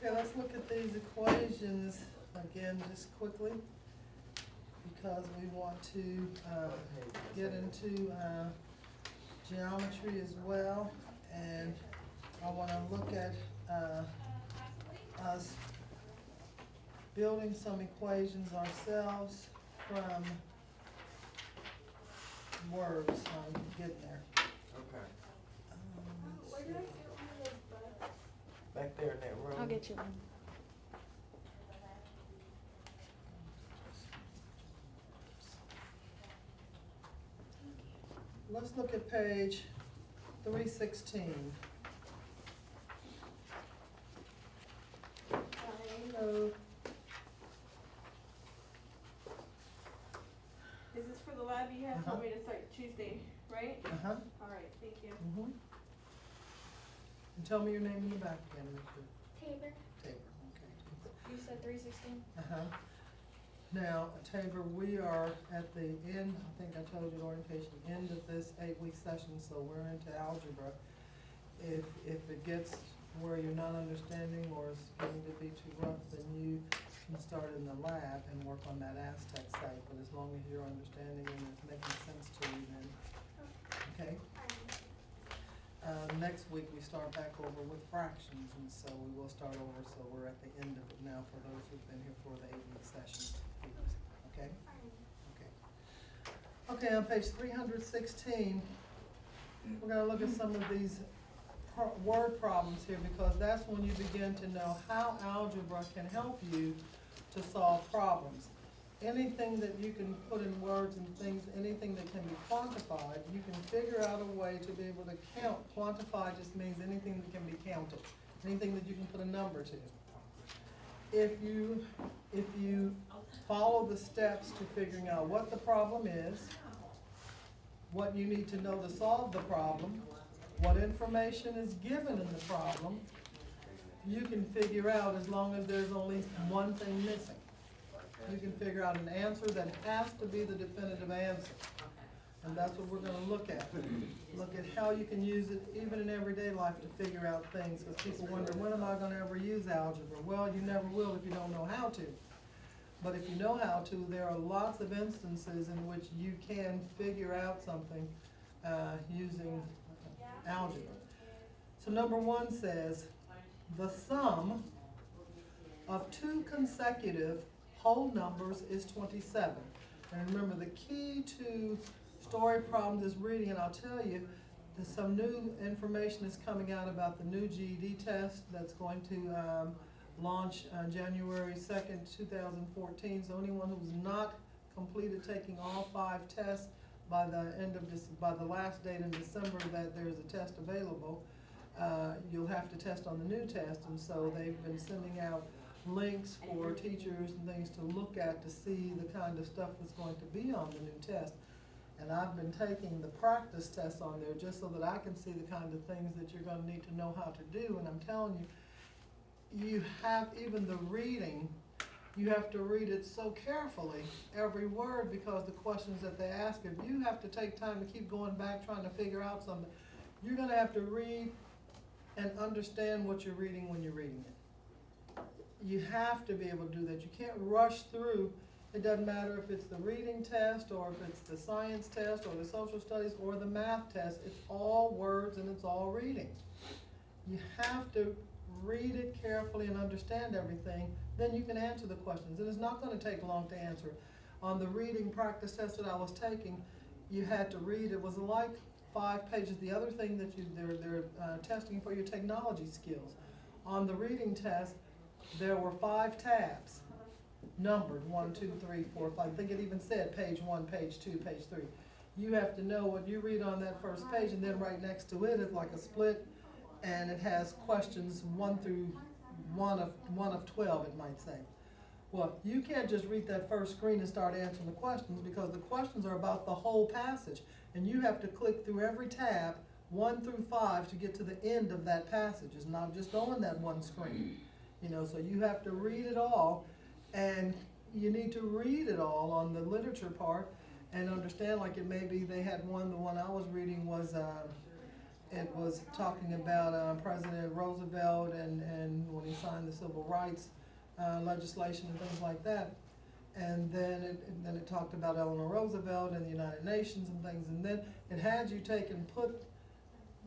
Okay, let's look at these equations again just quickly, because we want to get into geometry as well, and I want to look at us building some equations ourselves from words. I'm getting there. Okay. Where did I get one of those books? Back there in that room. I'll get you one. Let's look at page 316. Hello. Is this for the lab you have told me to start Tuesday, right? Uh-huh. All right, thank you. Mm-hmm. And tell me your name in the back again, Richard. Tabor. Tabor, okay. You said 316? Uh-huh. Now, Tabor, we are at the end, I think I told you the orientation, end of this 8-week session, so we're into algebra. If it gets where you're not understanding or it's getting to be too rough, then you can start in the lab and work on that Aztec site, but as long as you're understanding and it's making sense to you, then, okay? Next week, we start back over with fractions, and so we will start over, so we're at the end of it now for those who've been here for the 8-week session. Okay? Okay. Okay, on page 316, we're gonna look at some of these word problems here, because that's when you begin to know how algebra can help you to solve problems. Anything that you can put in words and things, anything that can be quantified, you can figure out a way to be able to count. Quantify just means anything that can be counted, anything that you can put a number to. If you follow the steps to figuring out what the problem is, what you need to know to solve the problem, what information is given in the problem, you can figure out, as long as there's only one thing missing. You can figure out an answer that has to be the definitive answer. And that's what we're going to look at. Look at how you can use it even in everyday life to figure out things, because people wonder, when am I going to ever use algebra? Well, you never will if you don't know how to. But if you know how to, there are lots of instances in which you can figure out something using algebra. So number 1 says, the sum of 2 consecutive whole numbers is 27. And remember, the key to story problems is reading, and I'll tell you, there's some new information is coming out about the new GED test that's going to launch January 2nd, 2014. So anyone who's not completed taking all 5 tests by the end of this, by the last date in December that there's a test available, you'll have to test on the new test. And so they've been sending out links for teachers and things to look at to see the kind of stuff that's going to be on the new test. And I've been taking the practice tests on there just so that I can see the kind of things that you're going to need to know how to do. And I'm telling you, you have even the reading, you have to read it so carefully, every word, because the questions that they ask, if you have to take time to keep going back trying to figure out something, you're going to have to read and understand what you're reading when you're reading it. You have to be able to do that. You can't rush through. It doesn't matter if it's the reading test or if it's the science test or the social studies or the math test. It's all words and it's all reading. You have to read it carefully and understand everything. Then you can answer the questions. And it's not going to take long to answer. On the reading practice test that I was taking, you had to read. It was like 5 pages. The other thing that they're testing for your technology skills. On the reading test, there were 5 tabs, numbered 1, 2, 3, 4, 5. I think it even said page 1, page 2, page 3. You have to know what you read on that first page, and then right next to it is like a split, and it has questions 1 through 1 of 12, it might say. Well, you can't just read that first screen and start answering the questions, because the questions are about the whole passage, and you have to click through every tab 1 through 5 to get to the end of that passage. It's not just on that one screen. You know, so you have to read it all, and you need to read it all on the literature part and understand, like it may be they had one, the one I was reading was, it was talking about President Roosevelt and when he signed the civil rights legislation and things like that. And then it talked about Eleanor Roosevelt and the United Nations and things, and then it had you take and put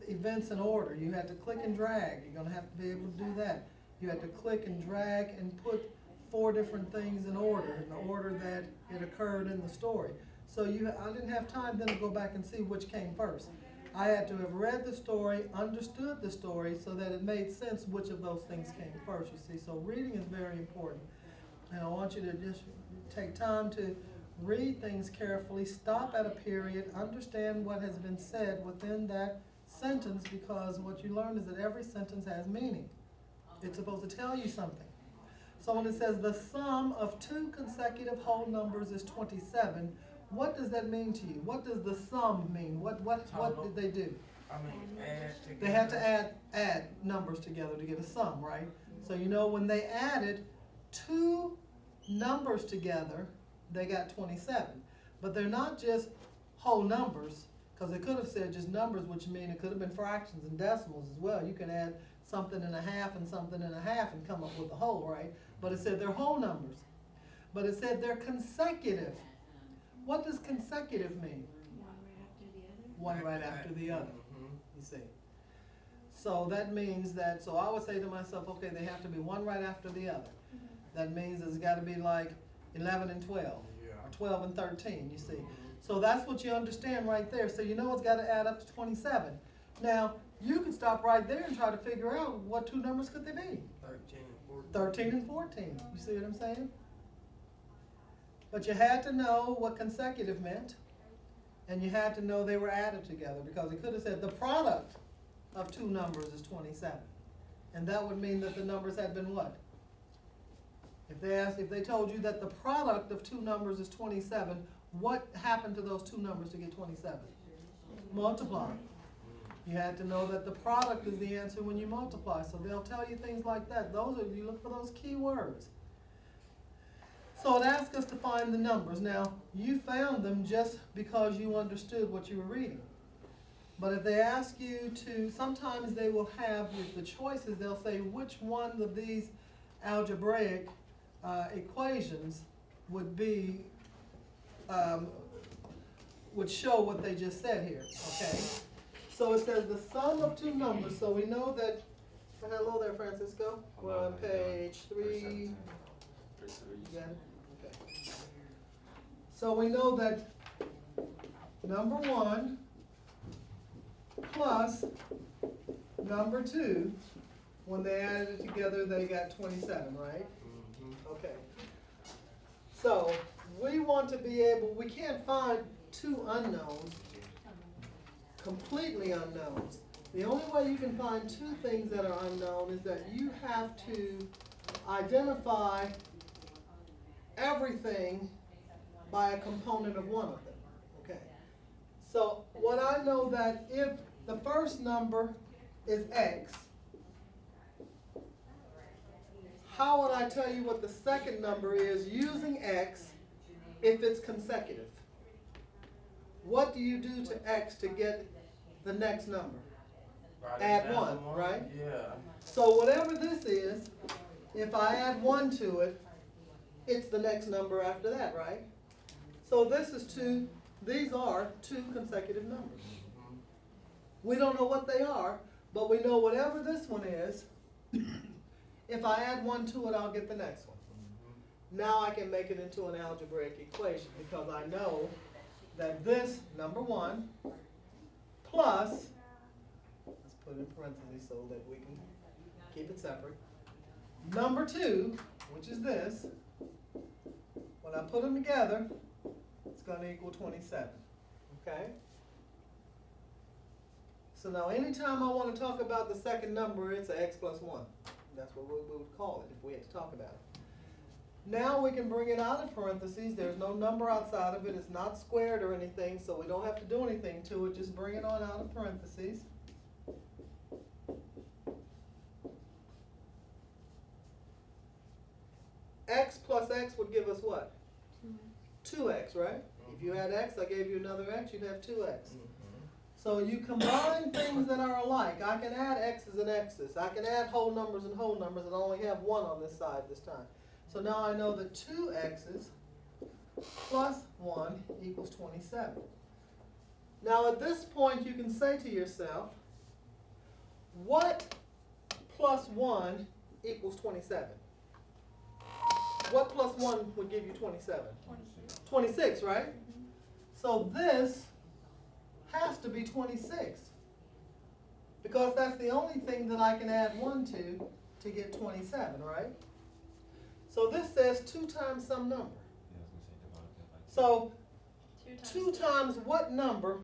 events in order. You had to click and drag. You're gonna have to be able to do that. You had to click and drag and put 4 different things in the order that it occurred in the story. So I didn't have time then to go back and see which came first. I had to have read the story, understood the story, so that it made sense which of those things came first, you see. So reading is very important. And I want you to just take time to read things carefully, stop at a period, understand what has been said within that sentence, because what you learn is that every sentence has meaning. It's supposed to tell you something. So when it says the sum of 2 consecutive whole numbers is 27, what does that mean to you? What does the sum mean? What did they do? I mean, add together. They had to add numbers together to get a sum, right? So you know when they added 2 numbers together, they got 27. But they're not just whole numbers, because they could have said just numbers, which mean it could have been fractions and decimals as well. You can add something and a half and something and a half and come up with a whole, right? But it said they're whole numbers. But it said they're consecutive. What does consecutive mean? One right after the other. You see. So that means that, so I would say to myself, okay, they have to be one right after the other. That means it's got to be like 11 and 12, or 12 and 13, you see. So that's what you understand right there. So you know it's got to add up to 27. Now, you can stop right there and try to figure out what 2 numbers could they be. 13 and 14. You see what I'm saying? But you had to know what consecutive meant, and you had to know they were added together, because it could have said the product of 2 numbers is 27. And that would mean that the numbers had been what? If they told you that the product of 2 numbers is 27, what happened to those 2 numbers to get 27? Multiply. You had to know that the product is the answer when you multiply. So they'll tell you things like that. You look for those key words. So it asks us to find the numbers. Now, you found them just because you understood what you were reading. But if they ask you to, sometimes they will have the choices. They'll say which one of these algebraic equations would be, would show what they just said here, okay? So it says the sum of 2 numbers, so we know that, hello there, Francisco. We're on page 3. You got it? Okay. So we know that number 1 plus number 2, when they added it together, they got 27, right? Okay. So we want to be able, we can't find 2 unknowns, completely unknowns. The only way you can find 2 things that are unknown is that you have to identify everything by a component of one of them, okay? So what I know that if the first number is x, how would I tell you what the second number is using x if it's consecutive? What do you do to x to get the next number? Add 1, right? Yeah. So whatever this is, if I add 1 to it, it's the next number after that, right? So this is these are 2 consecutive numbers. We don't know what they are, but we know whatever this one is, if I add 1 to it, I'll get the next one. Now I can make it into an algebraic equation, because I know that this, number 1, plus, let's put it in parentheses so that we can keep it separate, number 2, which is this, when I put them together, it's going to equal 27, okay? So now anytime I want to talk about the second number, it's an x plus 1. That's what we would call it if we had to talk about it. Now we can bring it out of parentheses. There's no number outside of it. It's not squared or anything, so we don't have to do anything to it. Just bring it on out of parentheses. X plus x would give us what? 2x, right? If you had x, I gave you another x, you'd have 2x. So you combine things that are alike. I can add x's and x's. I can add whole numbers and whole numbers, and I only have 1 on this side this time. So now I know that 2x's plus 1 equals 27. Now at this point you can say to yourself, what plus 1 equals 27? What plus 1 would give you 27? 26, right? So this has to be 26. Because that's the only thing that I can add 1 to get 27, right? So this says 2 times some number. So 2 times what number